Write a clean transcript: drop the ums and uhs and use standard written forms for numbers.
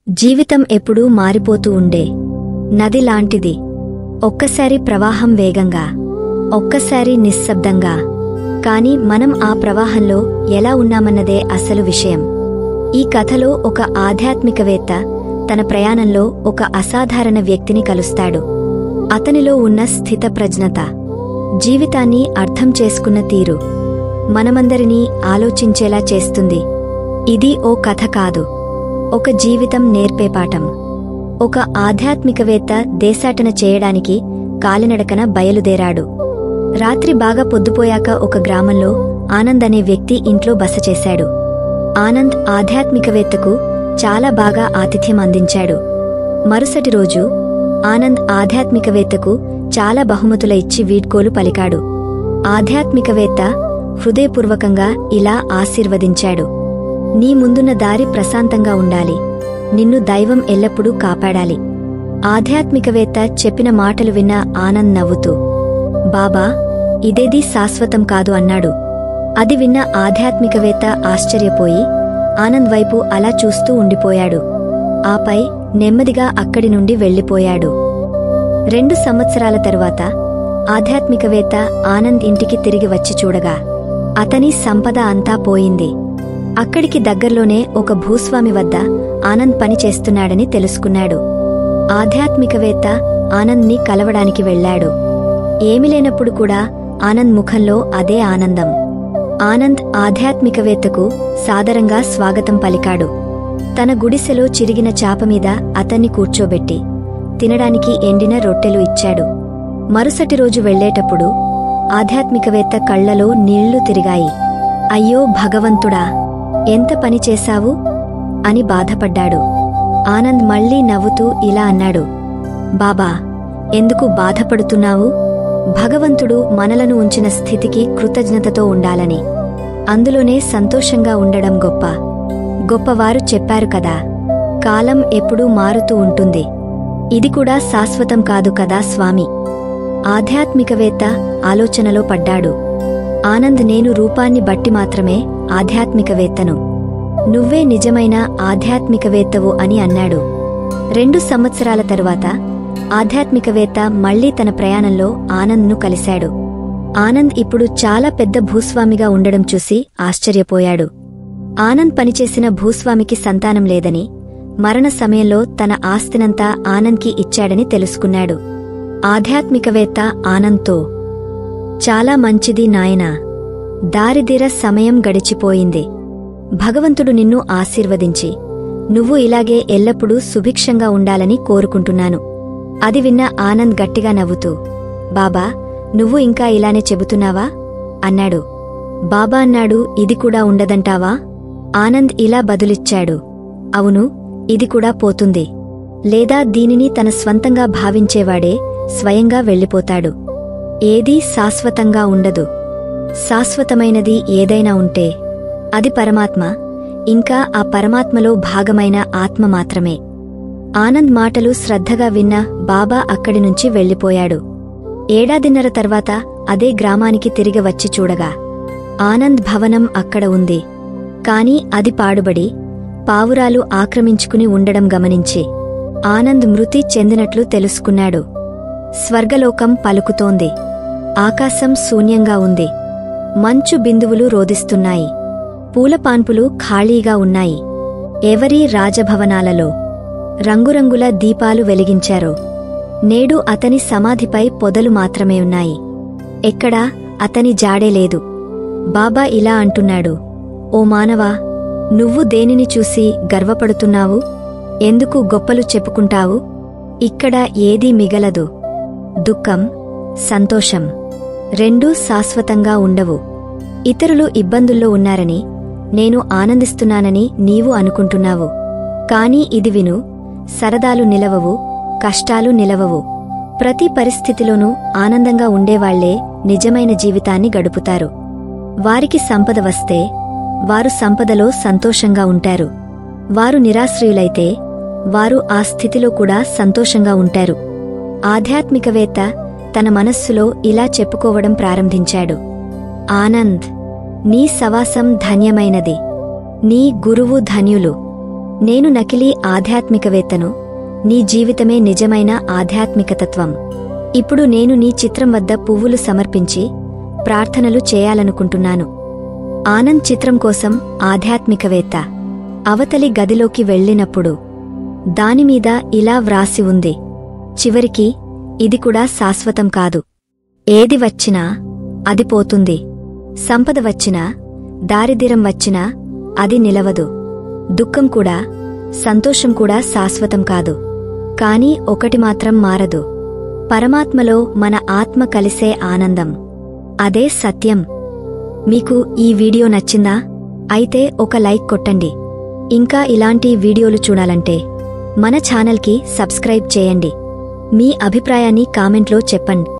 జీవితం ఎప్పుడూ మారిపోతూ ఉండే నది లాంటిది. ఒక్కసారి ప్రవాహం వేగంగా, ఒక్కసారి నిశ్శబ్దంగా. కాని మనం ఆ ప్రవాహంలో ఎలా ఉన్నామన్నదే అసలు విషయం. ఈ కథలో ఒక ఆధ్యాత్మికవేత్త తన ప్రయాణంలో ఒక అసాధారణ వ్యక్తిని కలుస్తాడు. అతనిలో ఉన్న స్థితప్రజ్ఞత, జీవితాన్ని అర్థం చేసుకున్న తీరు మనమందరినీ ఆలోచించేలా చేస్తుంది. ఇది ఓ కథ కాదు, ఒక జీవితం నేర్పే పాఠం. ఒక ఆధ్యాత్మికవేత్త దేశాటన చేయడానికి కాలినడకన బయలుదేరాడు. రాత్రి బాగా పొద్దుపోయాక ఒక గ్రామంలో ఆనంద్ అనే వ్యక్తి ఇంట్లో బస చేశాడు. ఆనంద్ ఆధ్యాత్మికవేత్తకు చాలా బాగా ఆతిథ్యం అందించాడు. మరుసటి రోజు ఆనంద్ ఆధ్యాత్మికవేత్తకు చాలా బహుమతుల ఇచ్చి వీడ్కోలు పలికాడు. ఆధ్యాత్మికవేత్త హృదయపూర్వకంగా ఇలా ఆశీర్వదించాడు. నీ ముందున్న దారి ప్రశాంతంగా ఉండాలి, నిన్ను దైవం ఎల్లప్పుడూ కాపాడాలి. ఆధ్యాత్మికవేత్త చెప్పిన మాటలు విన్న ఆనంద్ నవ్వుతూ, బాబా, ఇదేదీ శాశ్వతం కాదు అన్నాడు. అది విన్న ఆధ్యాత్మికవేత్త ఆశ్చర్యపోయి ఆనంద్ వైపు అలా చూస్తూ ఉండిపోయాడు. ఆపై నెమ్మదిగా అక్కడి నుండి వెళ్ళిపోయాడు. 2 సంవత్సరాల తరువాత ఆధ్యాత్మికవేత్త ఆనంద్ ఇంటికి తిరిగి వచ్చి చూడగా అతని సంపద అంతా పోయింది. అక్కడికి దగ్గర్లోనే ఒక భూస్వామి వద్ద ఆనంద్ పని చేస్తున్నాడని తెలుసుకున్నాడు. ఆధ్యాత్మికవేత్త ఆనంద్ని కలవడానికి వెళ్లాడు. ఏమీ లేనప్పుడు కూడా ఆనంద్ ముఖంలో అదే ఆనందం. ఆనంద్ ఆధ్యాత్మికవేత్తకు సాదరంగా స్వాగతం పలికాడు. తన గుడిసెలో చిరిగిన చాపమీద అతన్ని కూర్చోబెట్టి తినడానికి ఎండిన రొట్టెలు ఇచ్చాడు. మరుసటి రోజు వెళ్లేటప్పుడు ఆధ్యాత్మికవేత్త కళ్లలో నీళ్లు తిరిగాయి. అయ్యో భగవంతుడా, ఎంత పని చేశావు అని బాధపడ్డాడు. ఆనంద్ మళ్లీ నవ్వుతూ ఇలా అన్నాడు, బాబా, ఎందుకు బాధపడుతున్నావు? భగవంతుడు మనలను ఉంచిన స్థితికి కృతజ్ఞతతో ఉండాలని, అందులోనే సంతోషంగా ఉండడం గొప్ప. గొప్పవారు చెప్పారు కదా, కాలం ఎప్పుడూ మారుతూ ఉంటుంది, ఇది కూడా శాశ్వతం కాదు కదా స్వామి. ఆధ్యాత్మికవేత్త ఆలోచనలో పడ్డాడు. ఆనంద్, నేను రూపాన్ని బట్టి మాత్రమే ఆధ్యాత్మికవేత్తను, నువ్వే నిజమైన ఆధ్యాత్మికవేత్తవు అని అన్నాడు. 2 సంవత్సరాల తరువాత ఆధ్యాత్మికవేత్త మళ్లీ తన ప్రయాణంలో ఆనంద్ను కలిశాడు. ఆనంద్ ఇప్పుడు చాలా పెద్ద భూస్వామిగా ఉండడం చూసి ఆశ్చర్యపోయాడు. ఆనంద్ పనిచేసిన భూస్వామికి సంతానం లేదని, మరణ సమయంలో తన ఆస్తినంతా ఆనంద్కి ఇచ్చాడని తెలుసుకున్నాడు. ఆధ్యాత్మికవేత్త ఆనంద్తో, చాలా మంచిది నాయనా, దారిదీర సమయం గడిచిపోయింది. భగవంతుడు నిన్ను ఆశీర్వదించి నువ్వు ఇలాగే ఎల్లప్పుడూ సుభిక్షంగా ఉండాలని కోరుకుంటున్నాను. అది విన్న ఆనంద్ గట్టిగా నవ్వుతూ, బాబా, నువ్వు ఇంకా ఇలానే చెబుతున్నావా అన్నాడు. బాబా అన్నాడు, ఇది కూడా ఉండదంటావా? ఆనంద్ ఇలా బదులిచ్చాడు, అవును, ఇది కూడా పోతుంది. లేదా దీనిని తన స్వంతంగా భావించేవాడే స్వయంగా వెళ్ళిపోతాడు. ఏదీ శాశ్వతంగా ఉండదు. శాశ్వతమైనది ఏదైనా ఉంటే అది పరమాత్మ, ఇంకా ఆ పరమాత్మలో భాగమైన ఆత్మ మాత్రమే. ఆనంద్ మాటలు శ్రద్ధగా విన్న బాబా అక్కడి నుంచి వెళ్ళిపోయాడు. 1.5 ఏడాది తర్వాత అదే గ్రామానికి తిరిగి వచ్చి చూడగా ఆనంద్ భవనం అక్కడ ఉంది. కాని అది పాడుబడి పావురాలు ఆక్రమించుకుని ఉండడం గమనించి ఆనంద్ మృతి చెందినట్లు తెలుసుకున్నాడు. స్వర్గలోకం పలుకుతోంది. ఆకాశం శూన్యంగా ఉంది. మంచు బిందువులు రోదిస్తున్నాయి. పూలపాన్పులు ఖాళీగా ఉన్నాయి. ఎవరీ రాజభవనాలలో రంగురంగుల దీపాలు వెలిగించారో నేడు అతని సమాధిపై పొదలు మాత్రమే ఉన్నాయి. ఎక్కడా అతని జాడే లేదు. బాబా ఇలా అంటున్నాడు, ఓ మానవా, నువ్వు దేనిని చూసి గర్వపడుతున్నావు? ఎందుకు గొప్పలు చెప్పుకుంటావు? ఇక్కడ ఏదీ మిగలదు. దుఃఖం, సంతోషం రెండూ శాశ్వతంగా ఉండవు. ఇతరులు ఇబ్బందుల్లో ఉన్నారని నేను ఆనందిస్తున్నానని నీవు అనుకుంటున్నావు. కాని ఇది విను, సరదాలు నిలవవు, కష్టాలు నిలవవు. ప్రతి పరిస్థితిలోనూ ఆనందంగా ఉండేవాళ్లే నిజమైన జీవితాన్ని గడుపుతారు. వారికి సంపద వస్తే వారు సంపదలో సంతోషంగా ఉంటారు. వారు నిరాశ్రయులైతే వారు ఆ స్థితిలో కూడా సంతోషంగా ఉంటారు. ఆధ్యాత్మికవేత్త తన మనస్సులో ఇలా చెప్పుకోవడం ప్రారంభించాడు, ఆనంద్, నీ సవాసం ధన్యమైనది. నీ గురువు ధన్యులు. నేను నకిలీ ఆధ్యాత్మికవేత్తను, నీ జీవితమే నిజమైన ఆధ్యాత్మికతత్వం. ఇప్పుడు నేను నీ చిత్రం వద్ద పువ్వులు సమర్పించి ప్రార్థనలు చేయాలనుకుంటున్నాను. ఆనంద్ చిత్రం కోసం ఆధ్యాత్మికవేత్త అవతలి గదిలోకి వెళ్ళినప్పుడు దానిమీద ఇలా వ్రాసి ఉంది: చివరికి ఇది కూడా శాశ్వతం కాదు. ఏది వచ్చినా అది పోతుంది. సంపద వచ్చినా, దారిద్ర్యం వచ్చినా అది నిలవదు. దుఃఖం కూడా, సంతోషం కూడా శాశ్వతం కాదు. కాని ఒకటి మాత్రం మారదు: పరమాత్మలో మన ఆత్మ కలిసే ఆనందం. అదే సత్యం. మీకు ఈ వీడియో నచ్చిందా? అయితే ఒక లైక్ కొట్టండి. ఇంకా ఇలాంటి వీడియోలు చూడాలంటే మన ఛానల్కి సబ్స్క్రైబ్ చేయండి. మీ అభిప్రాయాన్ని కామెంట్లో చెప్పండి.